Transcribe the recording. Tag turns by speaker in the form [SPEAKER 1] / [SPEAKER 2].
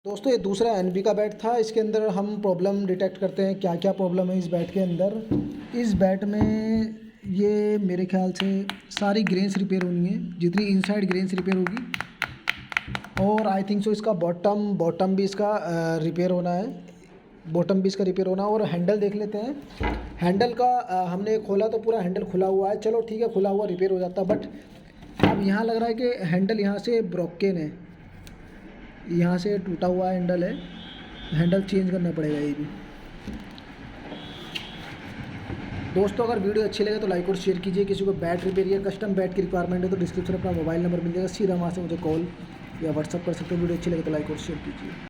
[SPEAKER 1] दोस्तों ये दूसरा एनवी का बैट था। इसके अंदर हम प्रॉब्लम डिटेक्ट करते हैं, क्या क्या प्रॉब्लम है इस बैट के अंदर। इस बैट में ये मेरे ख्याल से सारी ग्रेन्स रिपेयर होनी है, जितनी इनसाइड ग्रेन्स रिपेयर होगी। और आई थिंक सो इसका बॉटम भी इसका रिपेयर होना है, बॉटम भी इसका रिपेयर होना है। और हैंडल देख लेते हैं। हैंडल का हमने खोला तो पूरा हैंडल खुला हुआ है, चलो ठीक है, खुला हुआ रिपेयर हो जाता। बट अब यहाँ लग रहा है कि हैंडल यहाँ से ब्रोकन है, यहाँ से टूटा हुआ हैंडल है, हैंडल चेंज करना पड़ेगा ये भी। दोस्तों अगर वीडियो अच्छी लगे तो लाइक और शेयर कीजिए। किसी को बैट रिपेयर या कस्टम बैट की रिक्वायरमेंट है तो डिस्क्रिप्शन में अपना मोबाइल नंबर मिल जाएगा, सीधा वहाँ से मुझे कॉल या व्हाट्सअप कर सकते हो। वीडियो अच्छी लगे तो लाइक और शेयर कीजिए।